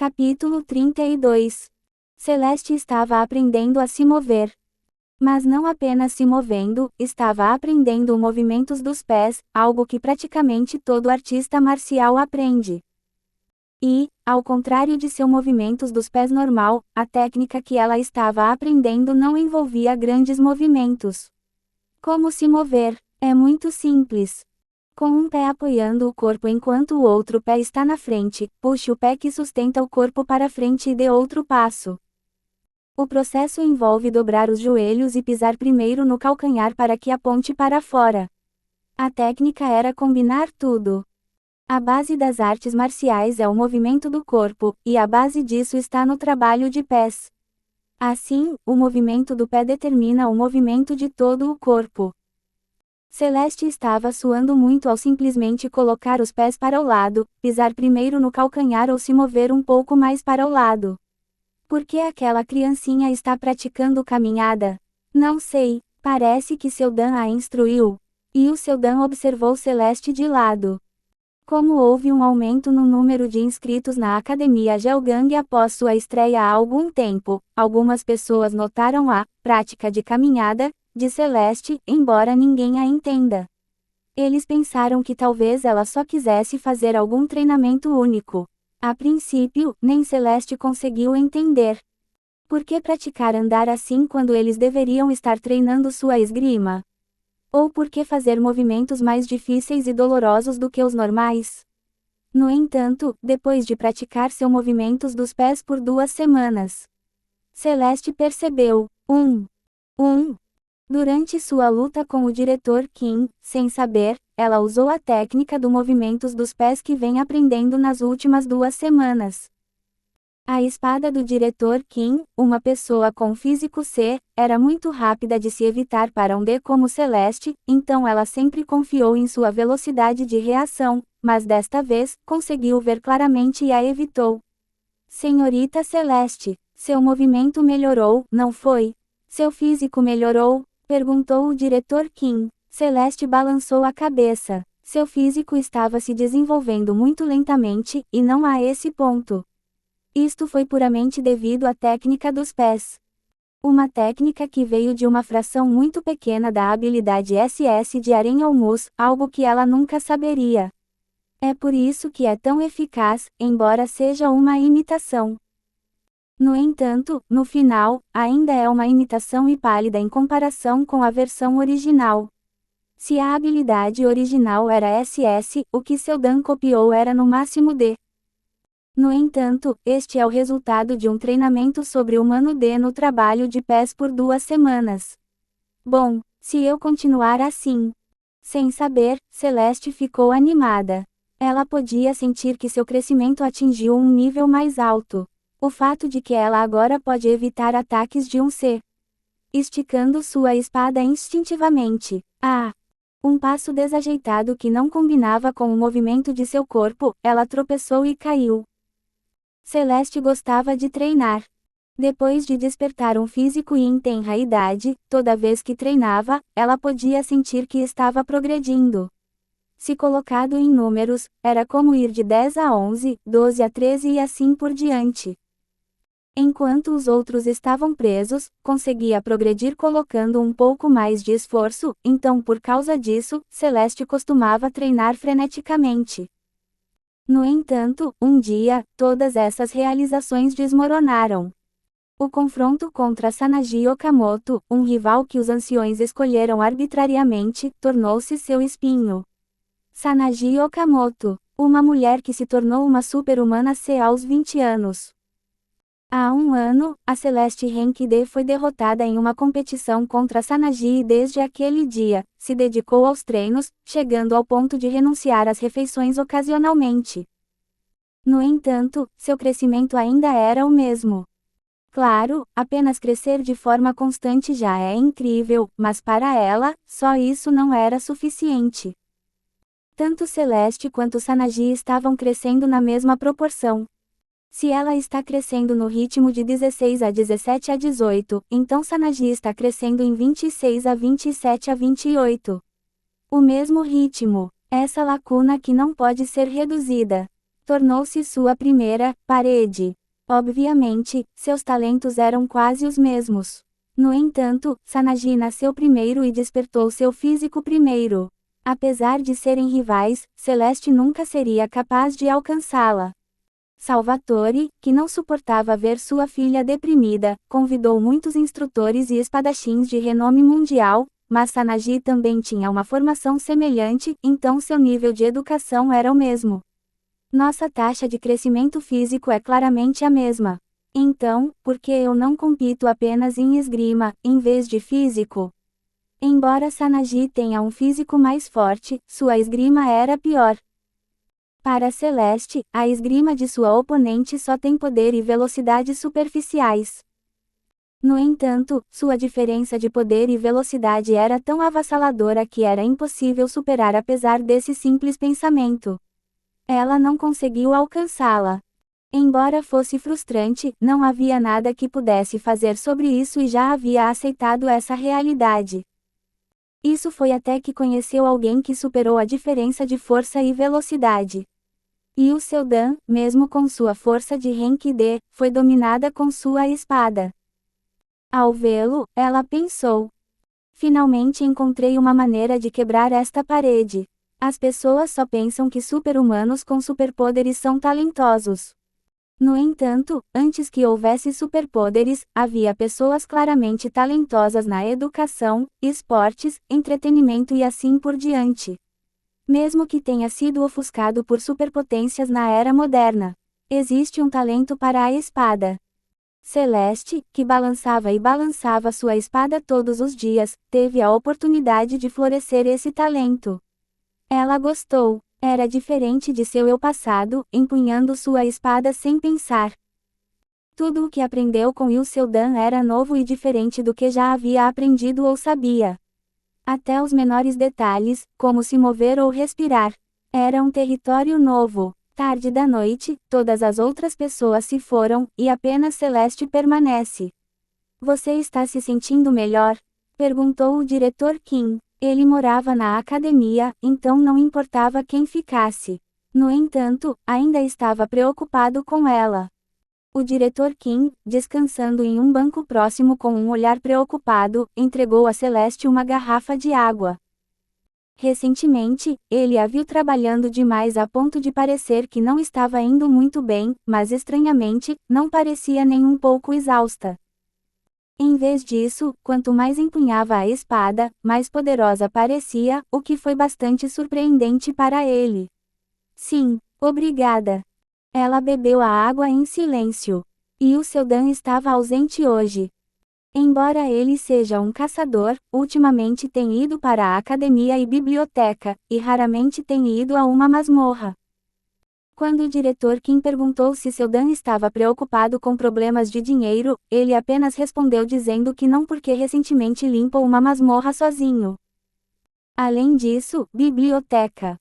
Capítulo 32. Celeste estava aprendendo a se mover. Mas não apenas se movendo, estava aprendendo os movimentos dos pés, algo que praticamente todo artista marcial aprende. E, ao contrário de seus movimentos dos pés normal, a técnica que ela estava aprendendo não envolvia grandes movimentos. Como se mover? É muito simples. Com um pé apoiando o corpo enquanto o outro pé está na frente, puxe o pé que sustenta o corpo para frente e dê outro passo. O processo envolve dobrar os joelhos e pisar primeiro no calcanhar para que aponte para fora. A técnica era combinar tudo. A base das artes marciais é o movimento do corpo, e a base disso está no trabalho de pés. Assim, o movimento do pé determina o movimento de todo o corpo. Celeste estava suando muito ao simplesmente colocar os pés para o lado, pisar primeiro no calcanhar ou se mover um pouco mais para o lado. Por que aquela criancinha está praticando caminhada? Não sei, parece que seu Dan a instruiu. E o seu Dan observou Celeste de lado. Como houve um aumento no número de inscritos na Academia Gelgang após sua estreia há algum tempo, algumas pessoas notaram a prática de caminhada de Celeste, embora ninguém a entenda. Eles pensaram que talvez ela só quisesse fazer algum treinamento único. A princípio, nem Celeste conseguiu entender. Por que praticar andar assim quando eles deveriam estar treinando sua esgrima? Ou por que fazer movimentos mais difíceis e dolorosos do que os normais? No entanto, depois de praticar seus movimentos dos pés por 2 semanas, Celeste percebeu, durante sua luta com o diretor Kim, sem saber, ela usou a técnica do movimentos dos pés que vem aprendendo nas últimas 2 semanas. A espada do diretor Kim, uma pessoa com físico C, era muito rápida de se evitar para um D como Celeste, então ela sempre confiou em sua velocidade de reação, mas desta vez, conseguiu ver claramente e a evitou. Senhorita Celeste, seu movimento melhorou, não foi? Seu físico melhorou? Perguntou o diretor Kim. Celeste balançou a cabeça. Seu físico estava se desenvolvendo muito lentamente, e não a esse ponto. Isto foi puramente devido à técnica dos pés. Uma técnica que veio de uma fração muito pequena da habilidade SS de Arenholmus, algo que ela nunca saberia. É por isso que é tão eficaz, embora seja uma imitação. No entanto, no final, ainda é uma imitação e pálida em comparação com a versão original. Se a habilidade original era SS, o que seu Dan copiou era no máximo D. No entanto, este é o resultado de um treinamento sobre-humano D no trabalho de pés por 2 semanas. Bom, se eu continuar assim. Sem saber, Celeste ficou animada. Ela podia sentir que seu crescimento atingiu um nível mais alto. O fato de que ela agora pode evitar ataques de um C. Esticando sua espada instintivamente. Um passo desajeitado que não combinava com o movimento de seu corpo, ela tropeçou e caiu. Celeste gostava de treinar. Depois de despertar um físico em tenra idade, toda vez que treinava, ela podia sentir que estava progredindo. Se colocado em números, era como ir de 10 a 11, 12 a 13 e assim por diante. Enquanto os outros estavam presos, conseguia progredir colocando um pouco mais de esforço, então por causa disso, Celeste costumava treinar freneticamente. No entanto, um dia, todas essas realizações desmoronaram. O confronto contra Sanagi Okamoto, um rival que os anciões escolheram arbitrariamente, tornou-se seu espinho. Sanagi Okamoto, uma mulher que se tornou uma super-humana C aos 20 anos. Há um ano, a Celeste Renkide foi derrotada em uma competição contra Sanagi e desde aquele dia, se dedicou aos treinos, chegando ao ponto de renunciar às refeições ocasionalmente. No entanto, seu crescimento ainda era o mesmo. Claro, apenas crescer de forma constante já é incrível, mas para ela, só isso não era suficiente. Tanto Celeste quanto Sanagi estavam crescendo na mesma proporção. Se ela está crescendo no ritmo de 16 a 17 a 18, então Sanagi está crescendo em 26 a 27 a 28. O mesmo ritmo, essa lacuna que não pode ser reduzida. Tornou-se sua primeira parede. Obviamente, seus talentos eram quase os mesmos. No entanto, Sanagi nasceu primeiro e despertou seu físico primeiro. Apesar de serem rivais, Celeste nunca seria capaz de alcançá-la. Salvatore, que não suportava ver sua filha deprimida, convidou muitos instrutores e espadachins de renome mundial, mas Sanagi também tinha uma formação semelhante, então seu nível de educação era o mesmo. Nossa taxa de crescimento físico é claramente a mesma. Então, por que eu não compito apenas em esgrima, em vez de físico? Embora Sanagi tenha um físico mais forte, sua esgrima era pior. Para Celeste, a esgrima de sua oponente só tem poder e velocidade superficiais. No entanto, sua diferença de poder e velocidade era tão avassaladora que era impossível superar apesar desse simples pensamento. Ela não conseguiu alcançá-la. Embora fosse frustrante, não havia nada que pudesse fazer sobre isso e já havia aceitado essa realidade. Isso foi até que conheceu alguém que superou a diferença de força e velocidade. E o seu Dan, mesmo com sua força de Renki-D, foi dominada com sua espada. Ao vê-lo, ela pensou: finalmente encontrei uma maneira de quebrar esta parede. As pessoas só pensam que super-humanos com superpoderes são talentosos. No entanto, antes que houvesse superpoderes, havia pessoas claramente talentosas na educação, esportes, entretenimento e assim por diante. Mesmo que tenha sido ofuscado por superpotências na era moderna, existe um talento para a espada. Celeste, que balançava e balançava sua espada todos os dias, teve a oportunidade de florescer esse talento. Ela gostou. Era diferente de seu eu passado, empunhando sua espada sem pensar. Tudo o que aprendeu com Ilseodan era novo e diferente do que já havia aprendido ou sabia. Até os menores detalhes, como se mover ou respirar. Era um território novo. Tarde da noite, todas as outras pessoas se foram, e apenas Celeste permanece. Você está se sentindo melhor? Perguntou o diretor Kim. Ele morava na academia, então não importava quem ficasse. No entanto, ainda estava preocupado com ela. O diretor Kim, descansando em um banco próximo com um olhar preocupado, entregou a Celeste uma garrafa de água. Recentemente, ele a viu trabalhando demais a ponto de parecer que não estava indo muito bem, mas estranhamente, não parecia nem um pouco exausta. Em vez disso, quanto mais empunhava a espada, mais poderosa parecia, o que foi bastante surpreendente para ele. Sim, obrigada. Ela bebeu a água em silêncio. E o seu Dan estava ausente hoje. Embora ele seja um caçador, ultimamente tem ido para a academia e biblioteca, e raramente tem ido a uma masmorra. Quando o diretor Kim perguntou se seu Dan estava preocupado com problemas de dinheiro, ele apenas respondeu dizendo que não porque recentemente limpou uma masmorra sozinho. Além disso, biblioteca.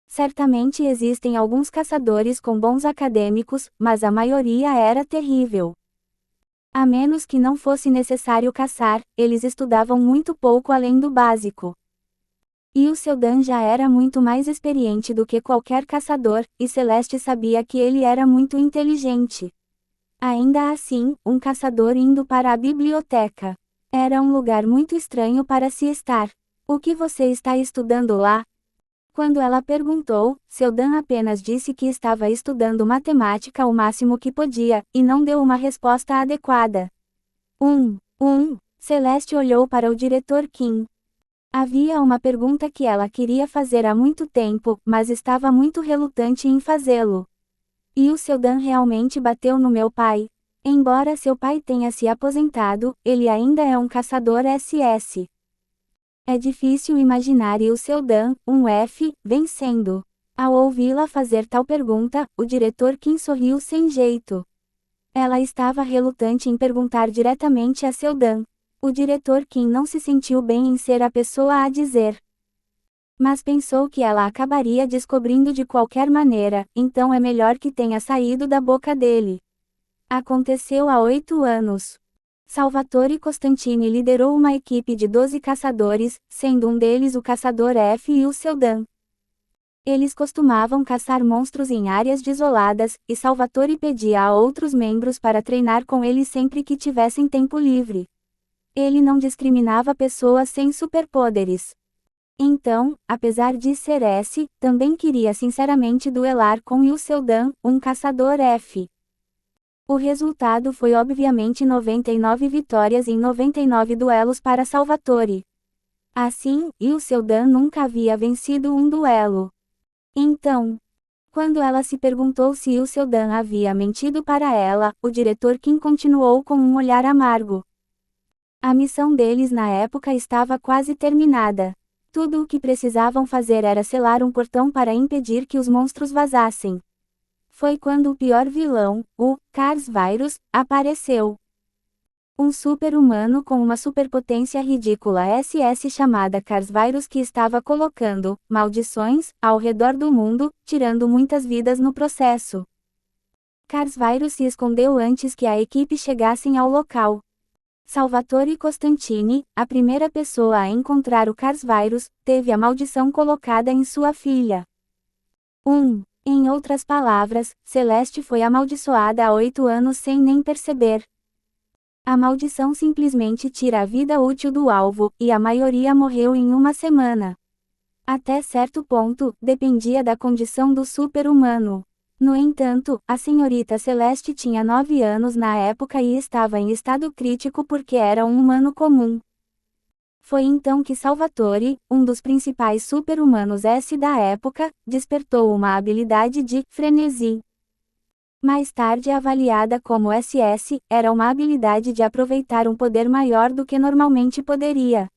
Certamente existem alguns caçadores com bons acadêmicos, mas a maioria era terrível. A menos que não fosse necessário caçar, eles estudavam muito pouco além do básico. E o seu Dan já era muito mais experiente do que qualquer caçador, e Celeste sabia que ele era muito inteligente. Ainda assim, um caçador indo para a biblioteca. Era um lugar muito estranho para se estar. O que você está estudando lá? Quando ela perguntou, seu Dan apenas disse que estava estudando matemática o máximo que podia, e não deu uma resposta adequada. Celeste olhou para o diretor Kim. Havia uma pergunta que ela queria fazer há muito tempo, mas estava muito relutante em fazê-lo. E o seu Dan realmente bateu no meu pai? Embora seu pai tenha se aposentado, ele ainda é um caçador SS. É difícil imaginar o seu Dan, um F, vencendo. Ao ouvi-la fazer tal pergunta, o diretor Kim sorriu sem jeito. Ela estava relutante em perguntar diretamente a seu Dan. O diretor Kim não se sentiu bem em ser a pessoa a dizer. Mas pensou que ela acabaria descobrindo de qualquer maneira, então é melhor que tenha saído da boca dele. Aconteceu há 8 anos. Salvatore Costantini liderou uma equipe de 12 caçadores, sendo um deles o caçador F e o seu Dan. Eles costumavam caçar monstros em áreas desoladas, e Salvatore pedia a outros membros para treinar com ele sempre que tivessem tempo livre. Ele não discriminava pessoas sem superpoderes. Então, apesar de ser S, também queria sinceramente duelar com Yusseldan, um caçador F. O resultado foi obviamente 99 vitórias em 99 duelos para Salvatore. Assim, Yusseldan nunca havia vencido um duelo. Então, quando ela se perguntou se Yusseldan havia mentido para ela, o diretor Kim continuou com um olhar amargo. A missão deles na época estava quase terminada. Tudo o que precisavam fazer era selar um portão para impedir que os monstros vazassem. Foi quando o pior vilão, o Cars Virus, apareceu. Um super-humano com uma superpotência ridícula SS chamada Cars Virus que estava colocando maldições ao redor do mundo, tirando muitas vidas no processo. Cars Virus se escondeu antes que a equipe chegassem ao local. Salvatore Costantini, a primeira pessoa a encontrar o Cars Virus, teve a maldição colocada em sua filha. Em outras palavras, Celeste foi amaldiçoada há 8 anos sem nem perceber. A maldição simplesmente tira a vida útil do alvo, e a maioria morreu em uma semana. Até certo ponto, dependia da condição do super-humano. No entanto, a senhorita Celeste tinha 9 anos na época e estava em estado crítico porque era um humano comum. Foi então que Salvatore, um dos principais super-humanos S da época, despertou uma habilidade de frenesi. Mais tarde avaliada como SS, era uma habilidade de aproveitar um poder maior do que normalmente poderia.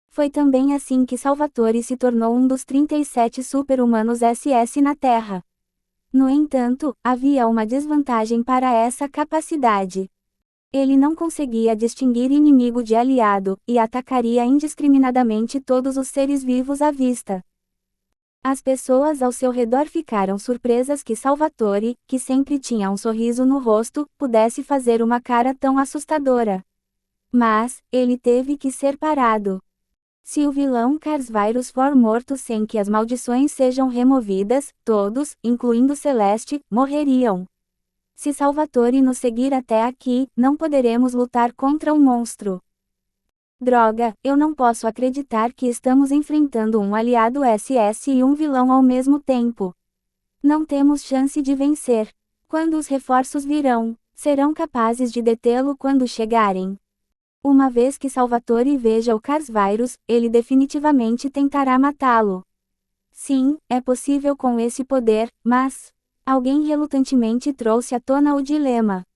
Foi também assim que Salvatore se tornou um dos 37 super-humanos SS na Terra. No entanto, havia uma desvantagem para essa capacidade. Ele não conseguia distinguir inimigo de aliado, e atacaria indiscriminadamente todos os seres vivos à vista. As pessoas ao seu redor ficaram surpresas que Salvatore, que sempre tinha um sorriso no rosto, pudesse fazer uma cara tão assustadora. Mas, ele teve que ser parado. Se o vilão Cars Virus for morto sem que as maldições sejam removidas, todos, incluindo Celeste, morreriam. Se Salvatore nos seguir até aqui, não poderemos lutar contra um monstro. Droga, eu não posso acreditar que estamos enfrentando um aliado SS e um vilão ao mesmo tempo. Não temos chance de vencer. Quando os reforços virão, serão capazes de detê-lo quando chegarem. Uma vez que Salvatore veja o Cars Virus, ele definitivamente tentará matá-lo. Sim, é possível com esse poder, mas... Alguém relutantemente trouxe à tona o dilema.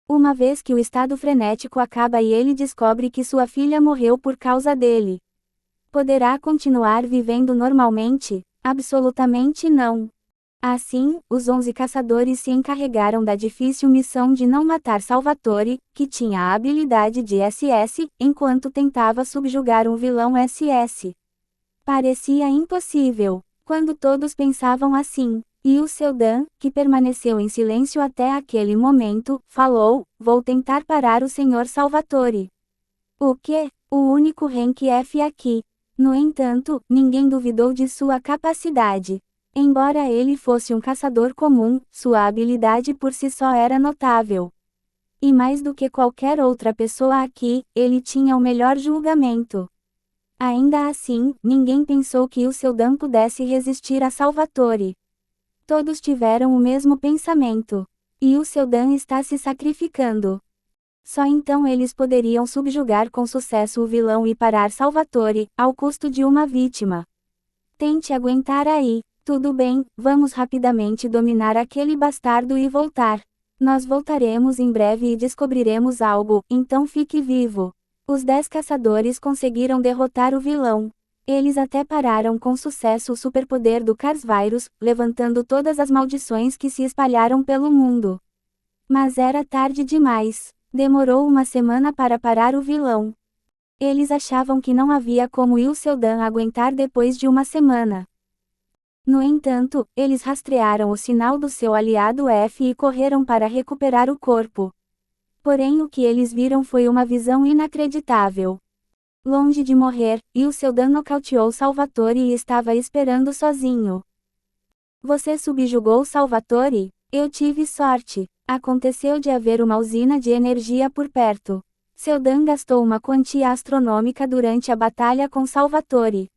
Uma vez que o estado frenético acaba e ele descobre que sua filha morreu por causa dele. Poderá continuar vivendo normalmente? Absolutamente não. Assim, os 11 caçadores se encarregaram da difícil missão de não matar Salvatore, que tinha a habilidade de SS, enquanto tentava subjugar um vilão SS. Parecia impossível. Quando todos pensavam assim, Yusseldan, que permaneceu em silêncio até aquele momento, falou: "Vou tentar parar o Sr. Salvatore." O quê? O único rank F aqui. No entanto, ninguém duvidou de sua capacidade. Embora ele fosse um caçador comum, sua habilidade por si só era notável. E mais do que qualquer outra pessoa aqui, ele tinha o melhor julgamento. Ainda assim, ninguém pensou que Yusseldan pudesse resistir a Salvatore. Todos tiveram o mesmo pensamento. Yusseldan está se sacrificando. Só então eles poderiam subjugar com sucesso o vilão e parar Salvatore, ao custo de uma vítima. Tente aguentar aí. Tudo bem, vamos rapidamente dominar aquele bastardo e voltar. Nós voltaremos em breve e descobriremos algo, então fique vivo. Os 10 caçadores conseguiram derrotar o vilão. Eles até pararam com sucesso o superpoder do Cars Virus, levantando todas as maldições que se espalharam pelo mundo. Mas era tarde demais. Demorou uma semana para parar o vilão. Eles achavam que não havia como Yusseldan aguentar depois de uma semana. No entanto, eles rastrearam o sinal do seu aliado F e correram para recuperar o corpo. Porém o que eles viram foi uma visão inacreditável. Longe de morrer, Yusseldan nocauteou Salvatore e estava esperando sozinho. Você subjugou Salvatore? Eu tive sorte. Aconteceu de haver uma usina de energia por perto. Seldan gastou uma quantia astronômica durante a batalha com Salvatore.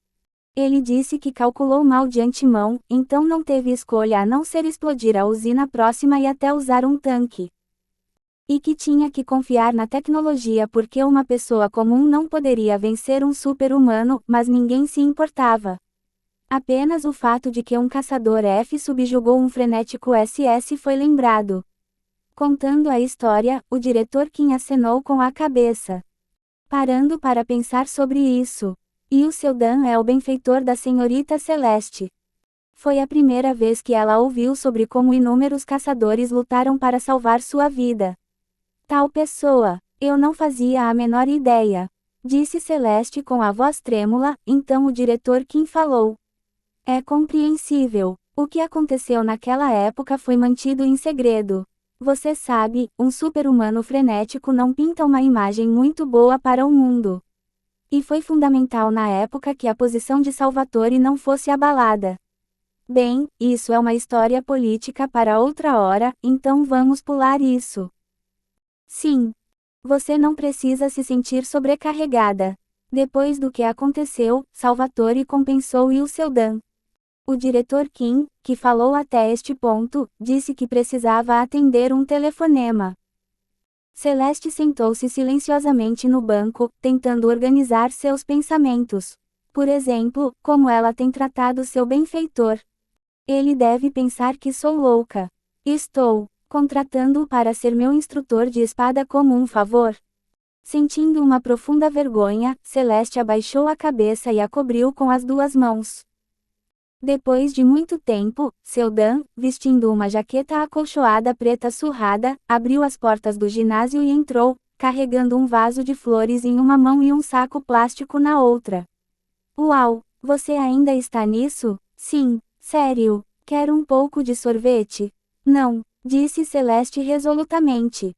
Ele disse que calculou mal de antemão, então não teve escolha a não ser explodir a usina próxima e até usar um tanque. E que tinha que confiar na tecnologia porque uma pessoa comum não poderia vencer um super-humano, mas ninguém se importava. Apenas o fato de que um caçador F subjugou um frenético SS foi lembrado. Contando a história, o diretor Kim acenou com a cabeça. Parando para pensar sobre isso. E o Seldan é o benfeitor da senhorita Celeste. Foi a primeira vez que ela ouviu sobre como inúmeros caçadores lutaram para salvar sua vida. Tal pessoa, eu não fazia a menor ideia. Disse Celeste com a voz trêmula, então o diretor Kim falou. É compreensível. O que aconteceu naquela época foi mantido em segredo. Você sabe, um super-humano frenético não pinta uma imagem muito boa para o mundo. E foi fundamental na época que a posição de Salvatore não fosse abalada. Bem, isso é uma história política para outra hora, então vamos pular isso. Sim. Você não precisa se sentir sobrecarregada. Depois do que aconteceu, Salvatore compensou e o Seldan. O diretor Kim, que falou até este ponto, disse que precisava atender um telefonema. Celeste sentou-se silenciosamente no banco, tentando organizar seus pensamentos. Por exemplo, como ela tem tratado seu benfeitor. Ele deve pensar que sou louca. Estou contratando-o para ser meu instrutor de espada como um favor. Sentindo uma profunda vergonha, Celeste abaixou a cabeça e a cobriu com as duas mãos. Depois de muito tempo, Seldan, vestindo uma jaqueta acolchoada preta surrada, abriu as portas do ginásio e entrou, carregando um vaso de flores em uma mão e um saco plástico na outra. Uau! Você ainda está nisso? Sim, sério. Quer um pouco de sorvete? Não, disse Celeste resolutamente.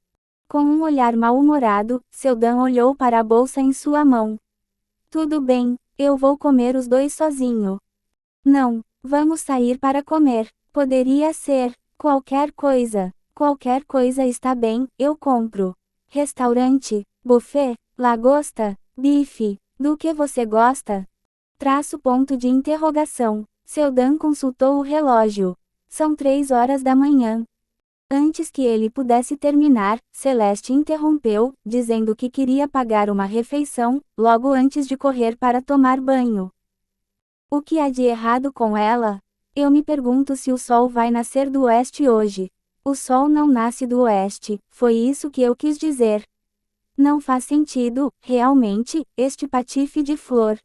Com um olhar mal-humorado, Seldan olhou para a bolsa em sua mão. Tudo bem, eu vou comer os dois sozinho. Não, vamos sair para comer. Poderia ser qualquer coisa. Qualquer coisa está bem, eu compro. Restaurante, buffet, lagosta, bife, do que você gosta? Ponto de interrogação. Seldan consultou o relógio. São 3 horas da manhã. Antes que ele pudesse terminar, Celeste interrompeu, dizendo que queria pagar uma refeição, logo antes de correr para tomar banho. O que há de errado com ela? Eu me pergunto se o sol vai nascer do oeste hoje. O sol não nasce do oeste, foi isso que eu quis dizer. Não faz sentido, realmente, este patife de flor.